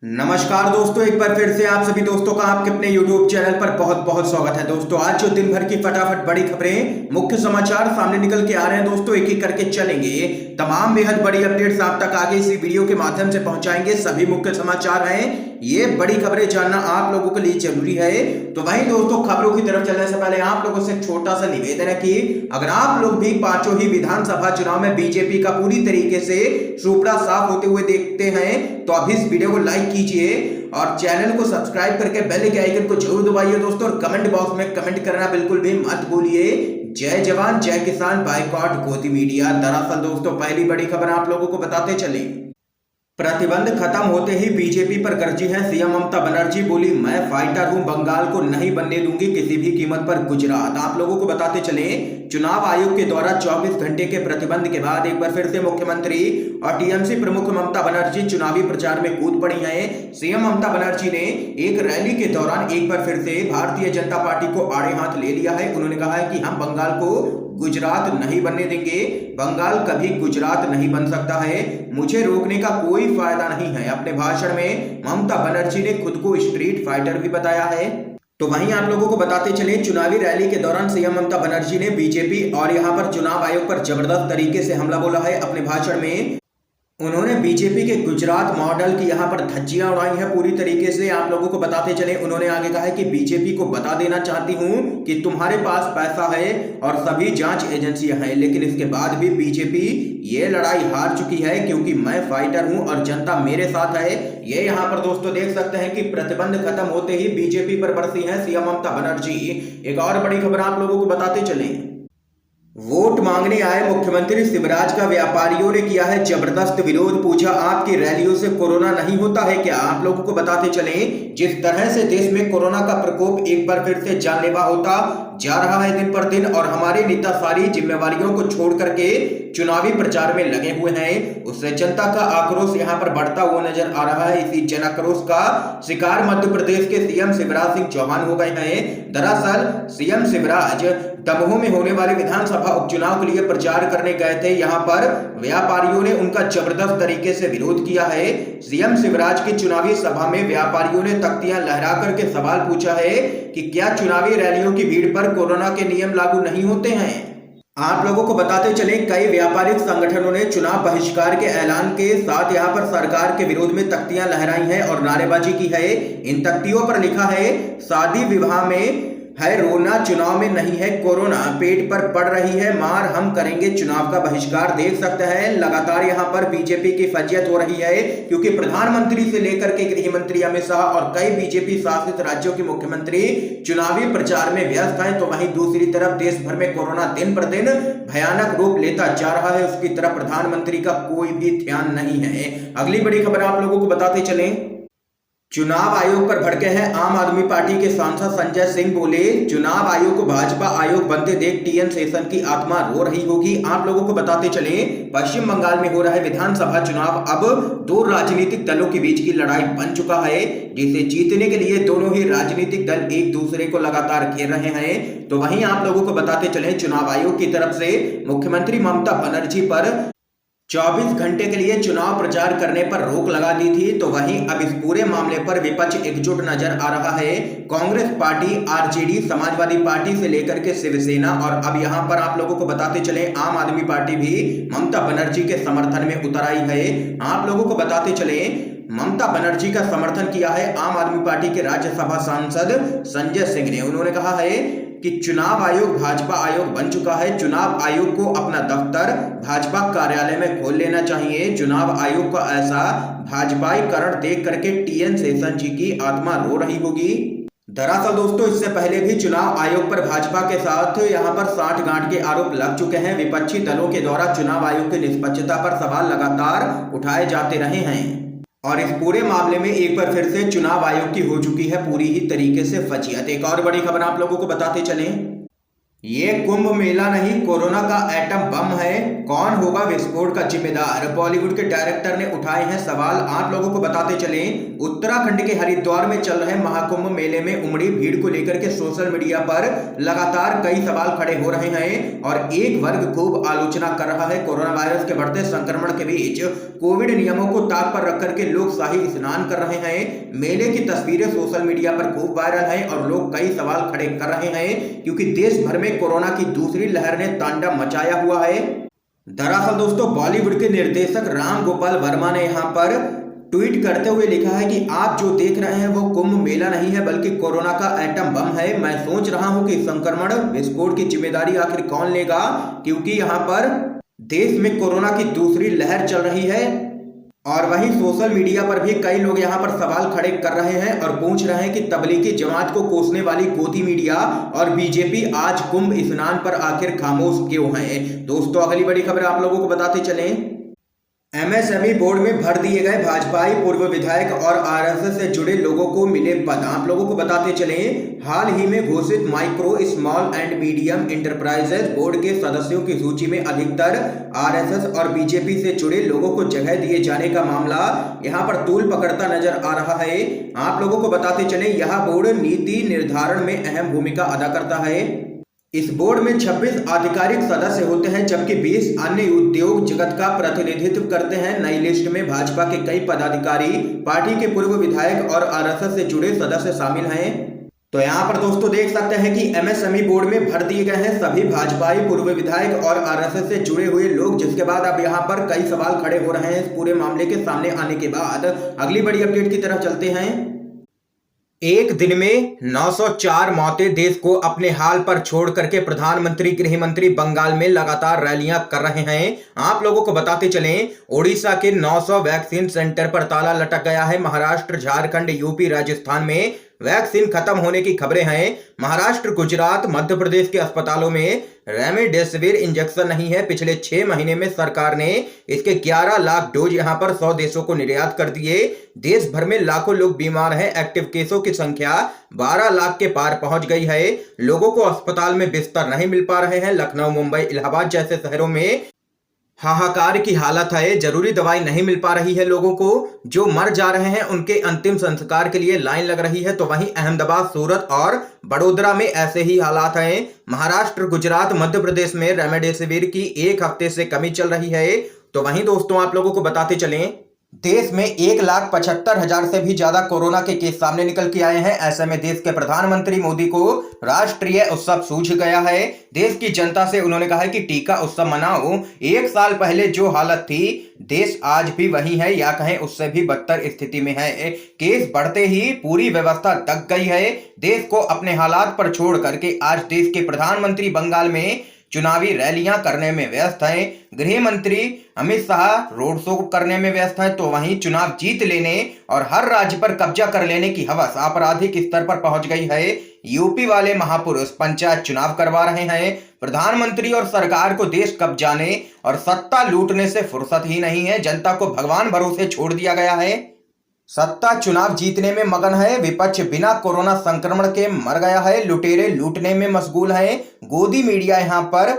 नमस्कार दोस्तों, एक बार फिर से आप सभी दोस्तों का आपके अपने YouTube चैनल पर बहुत बहुत स्वागत है। दोस्तों आज जो दिन भर की फटाफट बड़ी खबरें, मुख्य समाचार सामने निकल के आ रहे हैं दोस्तों, एक एक करके चलेंगे। तमाम बेहद बड़ी अपडेट्स आप तक आगे इसी वीडियो के माध्यम से पहुंचाएंगे। सभी मुख्य समाचार हैं, ये बड़ी खबरें जानना आप लोगों के लिए जरूरी है। तो वहीं दोस्तों खबरों की तरफ चलने से पहले आप लोगों से छोटा सा निवेदन है कि अगर आप लोग भी पांचों ही विधानसभा चुनाव में बीजेपी का पूरी तरीके से सुपड़ा साफ होते हुए देखते हैं तो अभी इस वीडियो को लाइक कीजिए और चैनल को सब्सक्राइब करके बेल के आइकन को जरूर दबाइए दोस्तों। और कमेंट बॉक्स में कमेंट करना बिल्कुल भी मत भूलिए। जय जवान जय किसान, बायकॉट गोदी मीडिया। दरअसल दोस्तों पहली बड़ी खबर आप लोगों को बताते चले, प्रतिबंध खत्म होते ही बीजेपी पर गरजी है सीएम ममता बनर्जी। बोली मैं फाइटर हूं, बंगाल को नहीं बनने दूंगी किसी भी कीमत पर गुजरात। आप लोगों को बताते चले, चुनाव आयोग के द्वारा 24 घंटे के प्रतिबंध के बाद एक बार फिर से मुख्यमंत्री और टीएमसी प्रमुख ममता बनर्जी चुनावी प्रचार में कूद पड़ी हैं। सीएम ममता बनर्जी ने एक रैली के दौरान एक बार फिर से भारतीय जनता पार्टी को आड़े हाथ ले लिया है। उन्होंने कहा है कि हम बंगाल को गुजरात नहीं बनने देंगे, बंगाल कभी गुजरात नहीं बन सकता है, मुझे रोकने का कोई फायदा नहीं है। अपने भाषण में ममता बनर्जी ने खुद को स्ट्रीट फाइटर भी बताया है। तो वहीं आप लोगों को बताते चले, चुनावी रैली के दौरान सीएम ममता बनर्जी ने बीजेपी और यहां पर चुनाव आयोग पर जबरदस्त तरीके से हमला बोला है। अपने भाषण में उन्होंने बीजेपी के गुजरात मॉडल की यहां पर धज्जियां उड़ाई हैं पूरी तरीके से। आप लोगों को बताते चले, उन्होंने आगे कहा है कि बीजेपी को बता देना चाहती हूं कि तुम्हारे पास पैसा है और सभी जांच एजेंसियां हैं, लेकिन इसके बाद भी बीजेपी ये लड़ाई हार चुकी है क्योंकि मैं फाइटर हूं और जनता मेरे साथ है। ये यहां पर दोस्तों देख सकते हैं कि प्रतिबंध खत्म होते ही बीजेपी पर बरसी है सीएम ममता बनर्जी। एक और बड़ी खबर आप लोगों को बताते चले, वोट मांगने आए मुख्यमंत्री शिवराज का व्यापारियों ने किया है जबरदस्त विरोध। पूछा आपकी रैलियों से कोरोना नहीं होता है क्या? आप लोगों को बताते चले, जिस तरह से देश में कोरोना का प्रकोप एक बार फिर से जानलेवा होता जा रहा है दिन पर दिन, और हमारे नेता सारी जिम्मेवारियों को छोड़ करके चुनावी प्रचार में लगे हुए हैं, उससे जनता का आक्रोश यहां पर बढ़ता हुआ नजर आ रहा है। इसी जन आक्रोश का शिकार मध्य प्रदेश के सीएम शिवराज सिंह चौहान हो गए हैं। दरअसल सीएम शिवराज दमोह में होने वाले विधानसभा उपचुनाव के लिए प्रचार करने गए थे। यहां पर व्यापारियों ने उनका जबरदस्त तरीके से विरोध किया है। सीएम शिवराज की चुनावी सभा में व्यापारियों ने तख्तियां लहरा करके सवाल पूछा है कि क्या चुनावी रैलियों की भीड़ पर कोरोना के नियम लागू नहीं होते हैं? आप लोगों को बताते चले, कई व्यापारिक संगठनों ने चुनाव बहिष्कार के ऐलान के साथ यहां पर सरकार के विरोध में तख्तियां लहराई हैं और नारेबाजी की है। इन तख्तियों पर लिखा है, शादी विवाह में है रोना, चुनाव में नहीं है कोरोना, पेट पर पड़ रही है मार, हम करेंगे चुनाव का बहिष्कार। देख सकते हैं लगातार यहां पर बीजेपी की फजियत हो रही है क्योंकि प्रधानमंत्री से लेकर के गृह मंत्री अमित शाह और कई बीजेपी शासित राज्यों के मुख्यमंत्री चुनावी प्रचार में व्यस्त हैं। तो वहीं दूसरी तरफ देश भर में कोरोना दिन पर दिन भयानक रूप लेता जा रहा है, उसकी तरफ प्रधानमंत्री का कोई भी ध्यान नहीं है। अगली बड़ी खबर आप लोगों को बताते चले, चुनाव आयोग पर भड़के हैं आम आदमी पार्टी के सांसद संजय सिंह। बोले चुनाव आयोग को भाजपा आयोग बनते देख टीएन शेषन की आत्मा रो रही होगी। आप लोगों को बताते चले, पश्चिम बंगाल में हो रहा है विधानसभा चुनाव अब दो राजनीतिक दलों के बीच की लड़ाई बन चुका है, जिसे जीतने के लिए दोनों ही राजनीतिक दल एक दूसरे को लगातार घेर रहे हैं। तो वहीं आप लोगों को बताते चले, चुनाव आयोग की तरफ से मुख्यमंत्री ममता बनर्जी पर 24 घंटे के लिए चुनाव प्रचार करने पर रोक लगा दी थी। तो वहीं अब इस पूरे मामले पर विपक्ष एकजुट नजर आ रहा है। Congress party, RJD, Samajwadi party से लेकर के शिवसेना और अब यहां पर आप लोगों को बताते चले आम आदमी पार्टी भी ममता बनर्जी के समर्थन में उतर आई है। आप लोगों को बताते चले, ममता बनर्जी का समर्थन किया है आम आदमी पार्टी के राज्यसभा सांसद संजय सिंह ने। उन्होंने कहा है कि चुनाव आयोग भाजपा आयोग बन चुका है, चुनाव आयोग को अपना दफ्तर भाजपा कार्यालय में खोल लेना चाहिए। चुनाव आयोग का ऐसा भाजपाईकरण देख करके टीएन शेषन जी की आत्मा रो रही होगी। दरअसल दोस्तों इससे पहले भी चुनाव आयोग पर भाजपा के साथ यहां पर साठगांठ के आरोप लग चुके हैं। विपक्षी दलों के द्वारा चुनाव आयोग की निष्पक्षता पर सवाल लगातार उठाए जाते रहे हैं और इस पूरे मामले में एक बार फिर से चुनाव आयोग की हो चुकी है पूरी ही तरीके से फजीहत। एक और बड़ी खबर आप लोगों को बताते चलें, ये कुंभ मेला नहीं, कोरोना का एटम बम है। कौन होगा विस्फोट का जिम्मेदार? बॉलीवुड के डायरेक्टर ने उठाए हैं सवाल। आप लोगों को बताते चलें, उत्तराखंड के हरिद्वार में चल रहे महाकुंभ मेले में उमड़ी भीड़ को लेकर के सोशल मीडिया पर लगातार कई सवाल खड़े हो रहे हैं और एक वर्ग खूब आलोचना कर रहा है। कोरोना वायरस के बढ़ते संक्रमण के बीच कोविड नियमों को ताक पर रख करके लोग शाही स्नान कर रहे हैं। मेले की तस्वीरें सोशल मीडिया पर खूब वायरल हैं और लोग कई सवाल खड़े कर रहे हैं क्योंकि देश भर में कोरोना की दूसरी लहर ने तांडव मचाया हुआ है। दरअसल दोस्तों, बॉलीवुड के निर्देशक राम गोपाल वर्मा ने यहां पर ट्वीट करते हुए लिखा है कि आप जो देख रहे हैं वो कुंभ मेला नहीं है बल्कि कोरोना का एटम बम है। मैं सोच रहा हूं कि संक्रमण विस्फोट की जिम्मेदारी आखिर कौन लेगा, क्योंकि यहां पर देश में कोरोना की दूसरी लहर चल रही है। और वहीं सोशल मीडिया पर भी कई लोग यहां पर सवाल खड़े कर रहे हैं और पूछ रहे हैं कि तबलीगी जमात को कोसने वाली गोदी मीडिया और बीजेपी आज कुंभ स्नान पर आखिर खामोश क्यों है। दोस्तों, अगली बड़ी खबर आप लोगों को बताते चलें, एमएसएमई बोर्ड में भर दिए गए भाजपाई पूर्व विधायक और आरएसएस से जुड़े लोगों को मिले पद। आप लोगों को बताते चलें, हाल ही में घोषित micro small and medium enterprises board के सदस्यों की सूची में अधिकतर आरएसएस और बीजेपी से जुड़े लोगों को जगह दिए जाने का मामला यहां पर तूल पकड़ता नजर आ रहा है। आप लोगों को बताते चलें, यह बोर्ड नीति निर्धारण में अहम भूमिका अदा करता है। इस बोर्ड में 26 आधिकारिक सदस्य होते हैं जबकि 20 अन्य उद्योग जगत का प्रतिनिधित्व करते हैं। नई लिस्ट में भाजपा के कई पदाधिकारी, पार्टी के पूर्व विधायक और आरएसएस से जुड़े सदस्य शामिल हैं। तो यहाँ पर दोस्तों देख सकते हैं कि एमएसएमई बोर्ड में भर दिए गए हैं सभी भाजपाई पूर्व विधायक और आरएसएस से जुड़े हुए लोग, जिसके बाद अब यहाँ पर कई सवाल खड़े हो रहे हैं इस पूरे मामले के सामने आने के बाद। अगली बड़ी अपडेट की तरफ चलते हैं। एक दिन में 904 मौतें, देश को अपने हाल पर छोड़ करके प्रधानमंत्री गृह मंत्री बंगाल में लगातार रैलियां कर रहे हैं। आप लोगों को बताते चलें, ओडिशा के 900 वैक्सीन सेंटर पर ताला लटक गया है। महाराष्ट्र, झारखंड, यूपी, राजस्थान में वैक्सीन खत्म होने की खबरें हैं। महाराष्ट्र, गुजरात, मध्य प्रदेश के अस्पतालों में रेमडेसिविर इंजेक्शन नहीं है। पिछले 6 महीने में सरकार ने इसके 11 लाख डोज यहां पर 100 देशों को निर्यात कर दिए। देश भर में लाखों लोग बीमार हैं। एक्टिव केसों की संख्या 12 लाख के पार पहुंच गई है। लोगों को अस्पताल में बिस्तर नहीं मिल पा रहे हैं। लखनऊ, मुंबई, इलाहाबाद जैसे शहरों में हाहाकार की हालत है। जरूरी दवाई नहीं मिल पा रही है लोगों को। जो मर जा रहे हैं उनके अंतिम संस्कार के लिए लाइन लग रही है। तो वहीं अहमदाबाद, सूरत और बड़ोदरा में ऐसे ही हालात हैं। महाराष्ट्र, गुजरात, मध्य प्रदेश में रेमडेसिविर की 1 हफ्ते से कमी चल रही है। तो वहीं दोस्तों आप लोगों को बताते चलें, देश में 1,75,000 से भी ज्यादा कोरोना के केस सामने निकल के आए हैं। ऐसे में देश के प्रधानमंत्री मोदी को राष्ट्रीय उत्सव सूझ गया है। देश की जनता से उन्होंने कहा है कि टीका उत्सव मनाओ। 1 साल पहले जो हालत थी, देश आज भी वही है या कहें उससे भी बदतर स्थिति में है। केस बढ़ते ही पूरी व्यवस्था दब गई है। देश को अपने हालात पर छोड़ करके आज देश के प्रधानमंत्री बंगाल में चुनावी रैलियां करने में व्यस्त हैं। गृह मंत्री अमित शाह रोड शो करने में व्यस्त हैं। तो वहीं चुनाव जीत लेने और हर राज्य पर कब्जा कर लेने की हवस आपराधिक स्तर पर पहुंच गई है। यूपी वाले महापुरुष पंचायत चुनाव करवा रहे हैं। प्रधानमंत्री और सरकार को देश कब्जाने और सत्ता लूटने से फुर्सत ही नहीं है। जनता को भगवान भरोसे छोड़ दिया गया है। सत्ता चुनाव जीतने में मगन है। विपक्ष बिना कोरोना संक्रमण के मर गया है। लुटेरे लूटने में मशगूल है। गोदी मीडिया यहां पर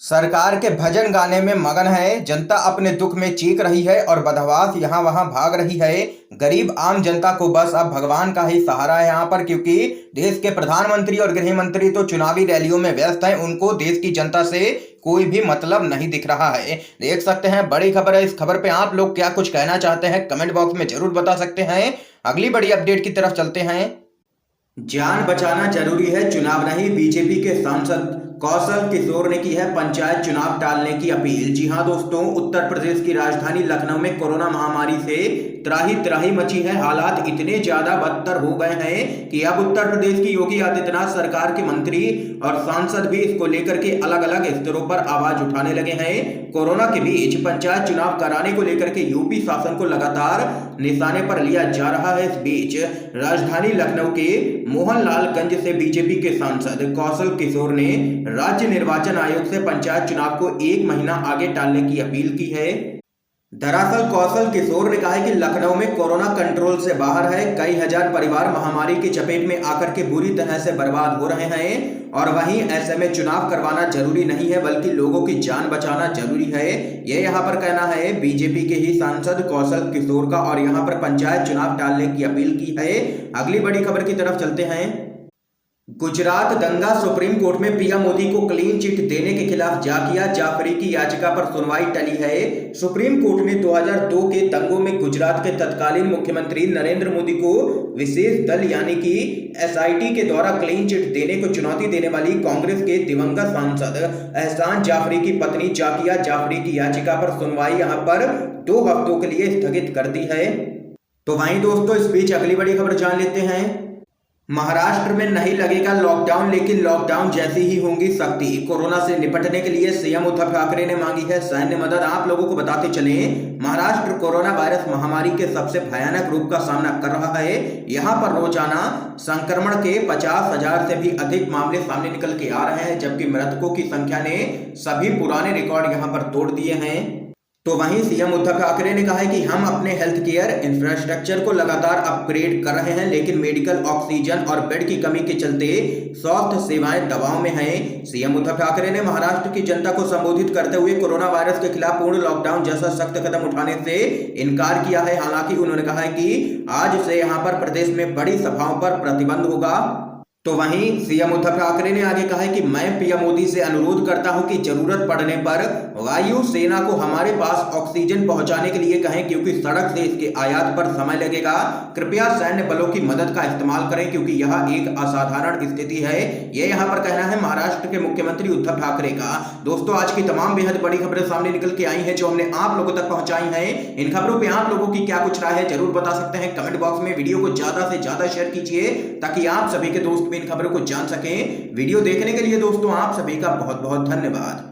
सरकार के भजन गाने में मगन है। जनता अपने दुख में चीख रही है और बदहवास यहां वहां भाग रही है। गरीब आम जनता को बस अब भगवान का ही सहारा है यहां पर, क्योंकि देश के प्रधानमंत्री और गृह मंत्री तो चुनावी रैलियों में व्यस्त हैं। उनको देश की जनता से कोई भी मतलब नहीं दिख रहा है। देख सकते हैं, बड़ी खबर है। इस खबर पे आप लोग क्या कुछ कहना चाहते हैं कमेंट बॉक्स में जरूर बता सकते हैं। अगली बड़ी अपडेट की तरफ चलते हैं। जान बचाना जरूरी है, चुनाव नहीं। बीजेपी के सांसद कौशल किशोर ने की है पंचायत चुनाव टालने की अपील। जी हां दोस्तों, उत्तर प्रदेश की राजधानी लखनऊ में कोरोना महामारी से त्राही त्राही मची है। हालात इतने ज्यादा बदतर हो गए हैं कि अब उत्तर प्रदेश की योगी आदित्यनाथ सरकार के मंत्री और सांसद भी इसको लेकर के अलग अलग स्तरों पर आवाज उठाने लगे हैं। कोरोना के बीच पंचायत चुनाव कराने को लेकर के यूपी शासन को लगातार निशाने पर लिया जा रहा है। इस बीच राजधानी लखनऊ के मोहनलालगंज से बीजेपी के सांसद कौशल किशोर ने राज्य निर्वाचन आयोग से पंचायत चुनाव को 1 महीना आगे टालने की अपील की है। दरअसल कौशल किशोर ने कहा है कि लखनऊ में कोरोना कंट्रोल से बाहर है। कई हजार परिवार महामारी की चपेट में आकर के बुरी तरह से बर्बाद हो रहे हैं और वहीं ऐसे में चुनाव करवाना जरूरी नहीं है बल्कि लोगों की जान बचाना जरूरी है। ये यहाँ पर कहना है बीजेपी के ही सांसद कौशल किशोर का और यहाँ पर पंचायत चुनाव टालने की अपील की है। अगली बड़ी खबर की तरफ चलते हैं। गुजरात दंगा सुप्रीम कोर्ट में पीएम मोदी को क्लीन चिट देने के खिलाफ जाकिया जाफरी की याचिका पर सुनवाई टली है। सुप्रीम कोर्ट ने 2002 के दंगों में गुजरात के तत्कालीन मुख्यमंत्री नरेंद्र मोदी को विशेष दल यानी कि एसआईटी के द्वारा क्लीन चिट देने को चुनौती देने वाली कांग्रेस के दिवंगत सांसद एहसान जाफरी की पत्नी जाकिया जाफरी की याचिका पर सुनवाई यहां पर 2 हफ्तों के लिए स्थगित कर दी है। तो वहीं दोस्तों इस बीच अगली बड़ी खबर जान लेते हैं। महाराष्ट्र में नहीं लगेगा लॉकडाउन लेकिन लॉकडाउन जैसी ही होंगी सख्ती। कोरोना से निपटने के लिए सीएम उद्धव ठाकरे ने मांगी है सैन्य मदद। आप लोगों को बताते चले महाराष्ट्र कोरोना वायरस महामारी के सबसे भयानक रूप का सामना कर रहा है। यहां पर रोजाना संक्रमण के 50,000 से भी अधिक मामले सामने निकल के आ रहे हैं जबकि मृतकों की संख्या ने सभी पुराने रिकॉर्ड यहां पर तोड़ दिए हैं। तो वहीं सीएम उद्धव ठाकरे ने कहा है कि हम अपने हेल्थ केयर इंफ्रास्ट्रक्चर को लगातार अपग्रेड कर रहे हैं लेकिन मेडिकल ऑक्सीजन और बेड की कमी के चलते स्वास्थ्य सेवाएं दबाव में हैं। सीएम उद्धव ठाकरे ने महाराष्ट्र की जनता को संबोधित करते हुए कोरोना वायरस के खिलाफ पूर्ण लॉकडाउन जैसा सख्त कदम उठाने से इनकार किया है। हालांकि उन्होंने कहा है कि आज से यहां पर प्रदेश में बड़ी सभाओं पर प्रतिबंध होगा। तो वहीं सीएम उद्धव ठाकरे ने आगे कहा है कि मैं पीएम मोदी से अनुरोध करता हूं कि जरूरत पड़ने पर वायु सेना को हमारे पास ऑक्सीजन पहुंचाने के लिए कहें क्योंकि सड़क से इसके आयात पर समय लगेगा। कृपया सैन्य बलों की मदद का इस्तेमाल करें क्योंकि यह एक असाधारण स्थिति है। यह यहां पर कहना है महाराष्ट्र के मुख्यमंत्री उद्धव ठाकरे का। दोस्तों आज की तमाम बेहद बड़ी खबरें सामने निकल के आई है जो हमने आप लोगों तक पहुंचाई है। इन खबरों पर आप लोगों की क्या कुछ राय है जरूर बता सकते हैं कमेंट बॉक्स में। वीडियो को ज्यादा से ज्यादा शेयर कीजिए ताकि आप सभी के दोस्त इन खबरों को जान सकें। वीडियो देखने के लिए दोस्तों आप सभी का बहुत बहुत धन्यवाद।